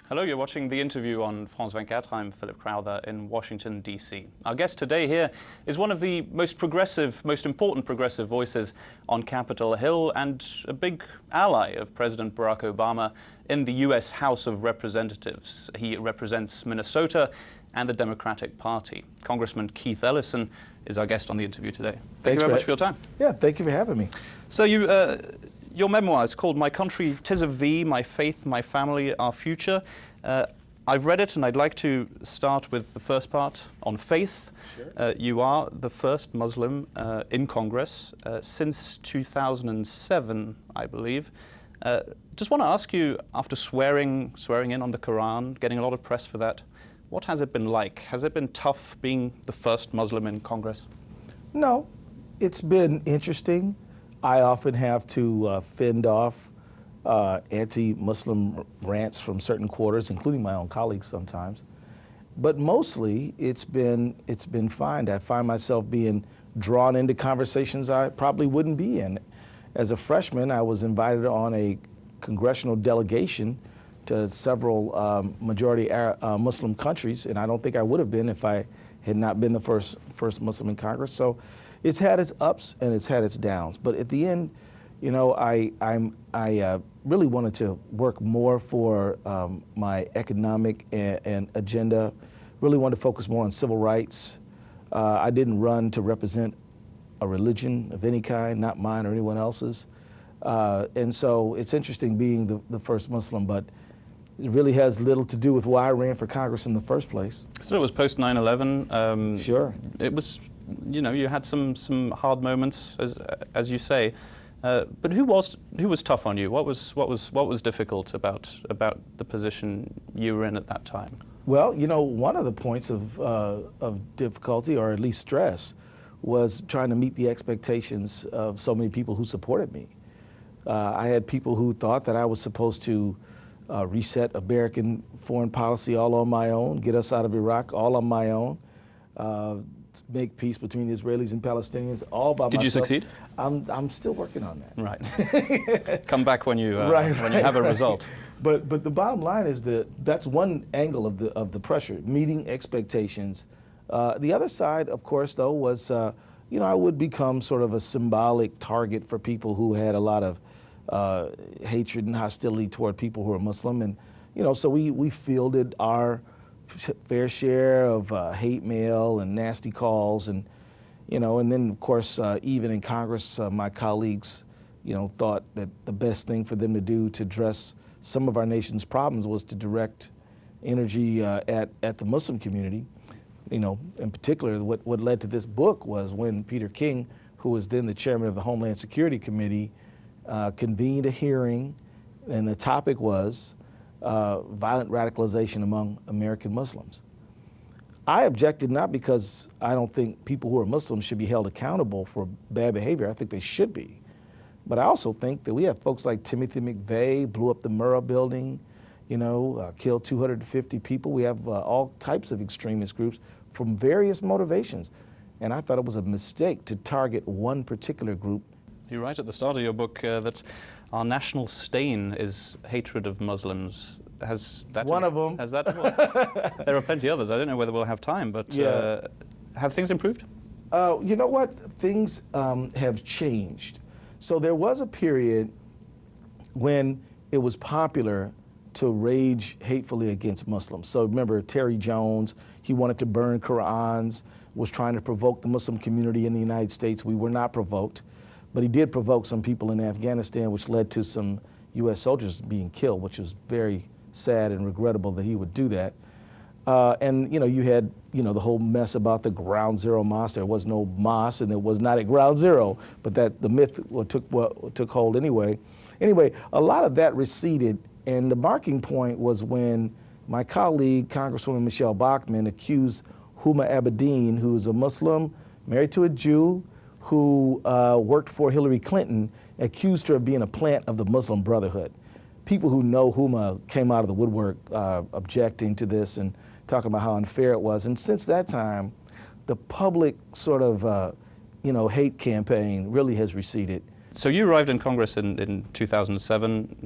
Hello, you're watching The Interview on France 24. I'm Philip Crowther in Washington, D.C. Our guest today here is one of the most progressive, most important progressive voices on Capitol Hill and a big ally of President Barack Obama in the U.S. House of Representatives. He represents Minnesota and the Democratic Party. Congressman Keith Ellison is our guest on The Interview today. Thank you very much for your time. Yeah, thank you for having me. So your memoir is called My Country, 'Tis of Thee, My Faith, My Family, Our Future. I've read it and I'd like to start with the first part on faith. Sure. You are the first Muslim in Congress since 2007, I believe. Just want to ask you, after swearing in on the Quran, getting a lot of press for that, what has it been like? Has it been tough being the first Muslim in Congress? No, it's been interesting. I often have to fend off anti-Muslim rants from certain quarters, including my own colleagues sometimes. But mostly, it's been fine. I find myself being drawn into conversations I probably wouldn't be in. As a freshman, I was invited on a congressional delegation to several majority Muslim countries, and I don't think I would have been if I had not been the first Muslim in Congress. So it's had its ups and it's had its downs. But at the end, you know, I really wanted to work more for my economic and agenda, really wanted to focus more on civil rights. I didn't run to represent a religion of any kind, not mine or anyone else's. And so it's interesting being the first Muslim, but it really has little to do with why I ran for Congress in the first place. So it was post 9/11. Sure. It was, you know, you had some hard moments, as you say. But who was tough on you? What was difficult about the position you were in at that time? Well, you know, one of the points of difficulty, or at least stress, was trying to meet the expectations of so many people who supported me. I had people who thought that I was supposed to reset American foreign policy all on my own, get us out of Iraq all on my own, make peace between the Israelis and Palestinians all by myself. Did you succeed? I'm still working on that. Right. Come back when you when you have a result. But the bottom line is that's one angle of the pressure, meeting expectations. The other side, of course, though, was you know, I would become sort of a symbolic target for people who had a lot of hatred and hostility toward people who are Muslim, and you know, so we fielded our fair share of hate mail and nasty calls, and you know, and then of course even in Congress, my colleagues, you know, thought that the best thing for them to do to address some of our nation's problems was to direct energy at the Muslim community. You know, in particular, what led to this book was when Peter King, who was then the chairman of the Homeland Security Committee, convened a hearing, and the topic was violent radicalization among American Muslims. I objected not because I don't think people who are Muslims should be held accountable for bad behavior. I think they should be. But I also think that we have folks like Timothy McVeigh, blew up the Murrah building, you know, killed 250 people. We have all types of extremist groups from various motivations. And I thought it was a mistake to target one particular group. You write at the start of your book that our national stain is hatred of Muslims. Has that one of them? Has that? Well, there are plenty others. I don't know whether we'll have time, but yeah. Have things improved? You know what? Things have changed. So there was a period when it was popular to rage hatefully against Muslims. So remember Terry Jones, he wanted to burn Qur'ans, was trying to provoke the Muslim community in the United States. We were not provoked, but he did provoke some people in Afghanistan, which led to some U.S. soldiers being killed, which was very sad and regrettable that he would do that. And you know, you had the whole mess about the Ground Zero mosque. There was no mosque, and it was not at Ground Zero, but that the myth took hold anyway. Anyway, a lot of that receded, and the marking point was when my colleague, Congresswoman Michelle Bachmann, accused Huma Abedin, who is a Muslim, married to a Jew, who worked for Hillary Clinton, accused her of being a plant of the Muslim Brotherhood. People who know Huma came out of the woodwork objecting to this and talking about how unfair it was. And since that time, the public sort of hate campaign really has receded. So you arrived in Congress in 2007.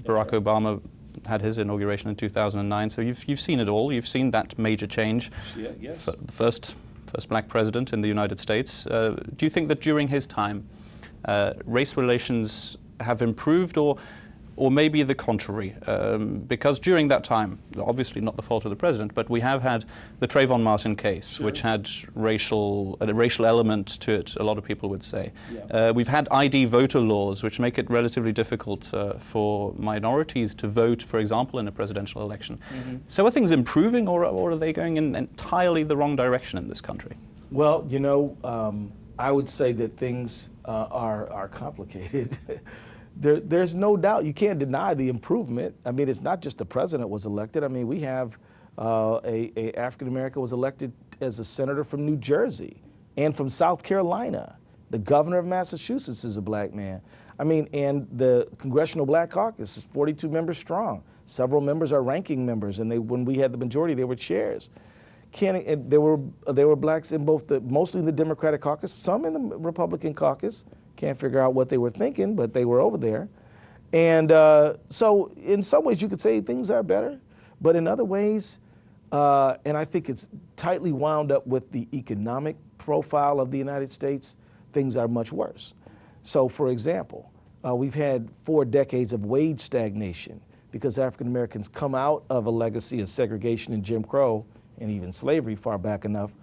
Barack Obama had his inauguration in 2009. So you've seen it all. You've seen that major change. Yeah, yes. The first black president in the United States. Do you think that during his time, race relations have improved, or maybe the contrary? Because during that time, obviously not the fault of the president, but we have had the Trayvon Martin case, Sure. which had a racial element to it, a lot of people would say. Yeah. We've had ID voter laws, which make it relatively difficult for minorities to vote, for example, in a presidential election. Mm-hmm. So are things improving, or are they going in entirely the wrong direction in this country? Well, I would say that things are complicated. There's no doubt, you can't deny the improvement. I mean, it's not just the president was elected. I mean, we have a African American was elected as a senator from New Jersey and from South Carolina. The governor of Massachusetts is a black man. I mean, and the Congressional Black Caucus is 42 members strong. Several members are ranking members, and when we had the majority, they were chairs. There were blacks in mostly in the Democratic caucus, some in the Republican caucus. Can't figure out what they were thinking, but they were over there. And so in some ways you could say things are better, but in other ways, and I think it's tightly wound up with the economic profile of the United States, things are much worse. So for example, we've had 4 decades of wage stagnation because African Americans come out of a legacy of segregation and Jim Crow and even slavery far back enough.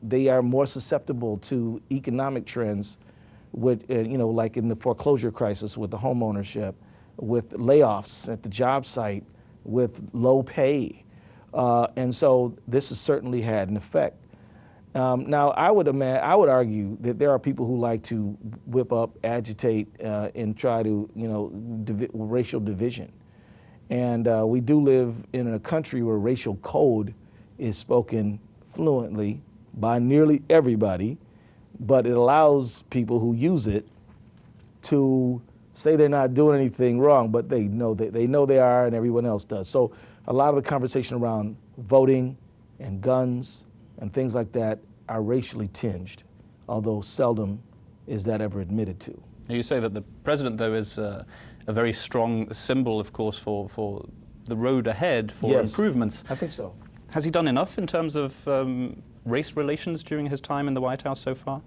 They are more susceptible to economic trends with, like in the foreclosure crisis with the home ownership, with layoffs at the job site, with low pay. And so this has certainly had an effect. Now, I would argue that there are people who like to whip up, agitate, and try to, racial division. And we do live in a country where racial code is spoken fluently by nearly everybody, but it allows people who use it to say they're not doing anything wrong, but they know they are, and everyone else does. So a lot of the conversation around voting and guns and things like that are racially tinged, although seldom is that ever admitted to. You say that the president, though, is a very strong symbol, of course, for the road ahead for Yes, improvements. I think so. Has he done enough in terms of race relations during his time in the White House so far?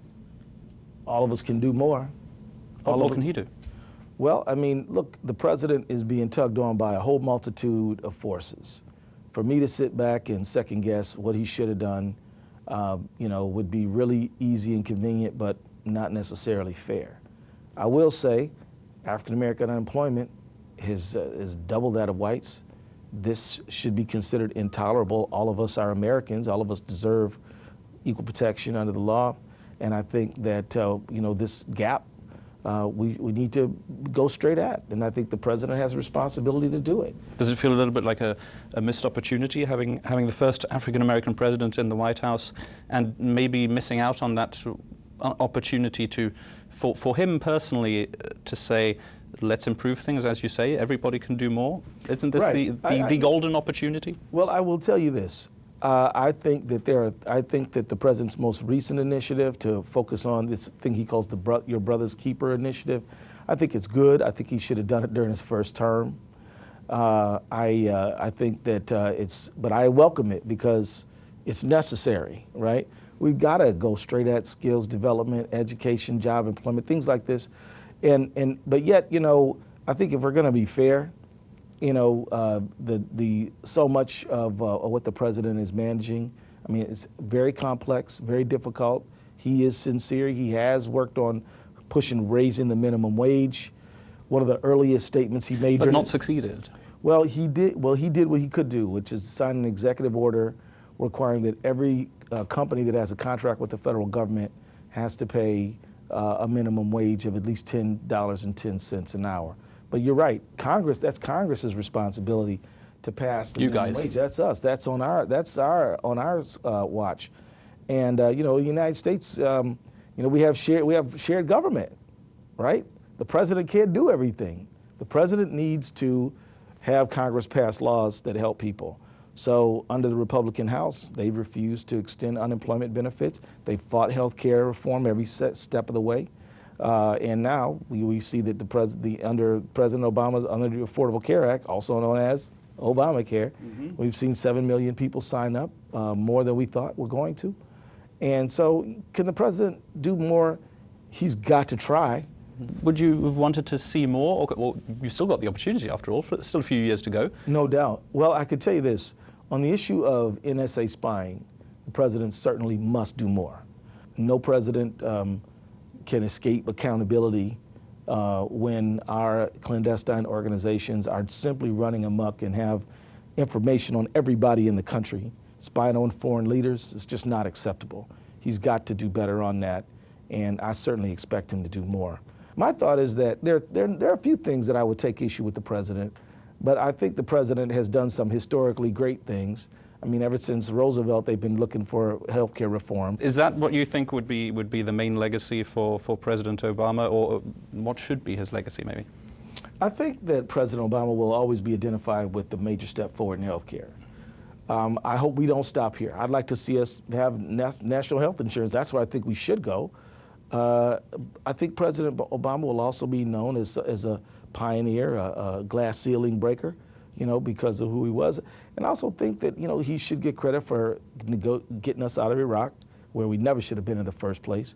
All of us can do more. What can he do? Well, I mean, look, the president is being tugged on by a whole multitude of forces. For me to sit back and second guess what he should have done, would be really easy and convenient, but not necessarily fair. I will say, African American unemployment is double that of whites. This should be considered intolerable. All of us are Americans. All of us deserve equal protection under the law. And I think that, this gap, we need to go straight at. And I think the president has a responsibility to do it. Does it feel a little bit like a missed opportunity, having the first African-American president in the White House, and maybe missing out on that opportunity for him personally to say, let's improve things, as you say, everybody can do more? Isn't this Right. the golden opportunity? Well, I will tell you this. I think that the president's most recent initiative to focus on this thing he calls the Your Brother's Keeper initiative, I think it's good. I think he should have done it during his first term. I think that but I welcome it because it's necessary, right? We've got to go straight at skills development, education, job employment, things like this. But yet, I think if we're going to be fair, the so much of what the president is managing, I mean, it's very complex, very difficult. He is sincere. He has worked on raising the minimum wage. One of the earliest statements he made, But not succeeded. Well, he did what he could do, which is sign an executive order requiring that every company that has a contract with the federal government has to pay a minimum wage of at least $10.10 an hour. But you're right, that's Congress's responsibility to pass the minimum wage. That's us. That's on our watch. And the United States, we have shared government, right? The president can't do everything. The president needs to have Congress pass laws that help people. So under the Republican House, they refused to extend unemployment benefits. They fought health care reform every step of the way. And now we see that under President Obama's under the Affordable Care Act, also known as Obamacare, we've seen 7 million people sign up, more than we thought were going to. And so, can the president do more? He's got to try. Would you have wanted to see more? Or, well, you've still got the opportunity after all, still a few years to go. No doubt. Well, I could tell you this. On the issue of NSA spying, the president certainly must do more. No president can escape accountability when our clandestine organizations are simply running amok and have information on everybody in the country, spying on foreign leaders. It's just not acceptable. He's got to do better on that, and I certainly expect him to do more. My thought is that there are a few things that I would take issue with the president, but I think the president has done some historically great things. I mean, ever since Roosevelt, they've been looking for healthcare reform. Is that what you think would be the main legacy for President Obama, or what should be his legacy, maybe? I think that President Obama will always be identified with the major step forward in healthcare. I hope we don't stop here. I'd like to see us have national health insurance. That's where I think we should go. I think President Obama will also be known as a pioneer, a glass ceiling breaker, because of who he was. And I also think that, he should get credit for getting us out of Iraq, where we never should have been in the first place.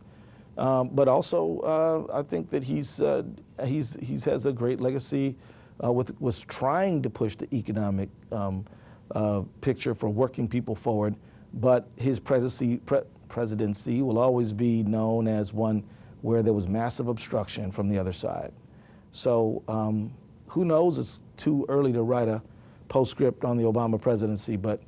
But also, I think that he has a great legacy with trying to push the economic picture for working people forward. But his presidency will always be known as one where there was massive obstruction from the other side. So who knows? It's too early to write a postscript on the Obama presidency, but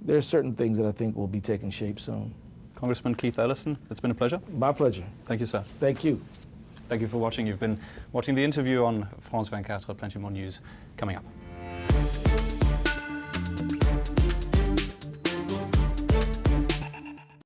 there are certain things that I think will be taking shape soon. Congressman Keith Ellison, it's been a pleasure. My pleasure. Thank you, sir. Thank you. Thank you for watching. You've been watching the interview on France 24. Plenty more news coming up.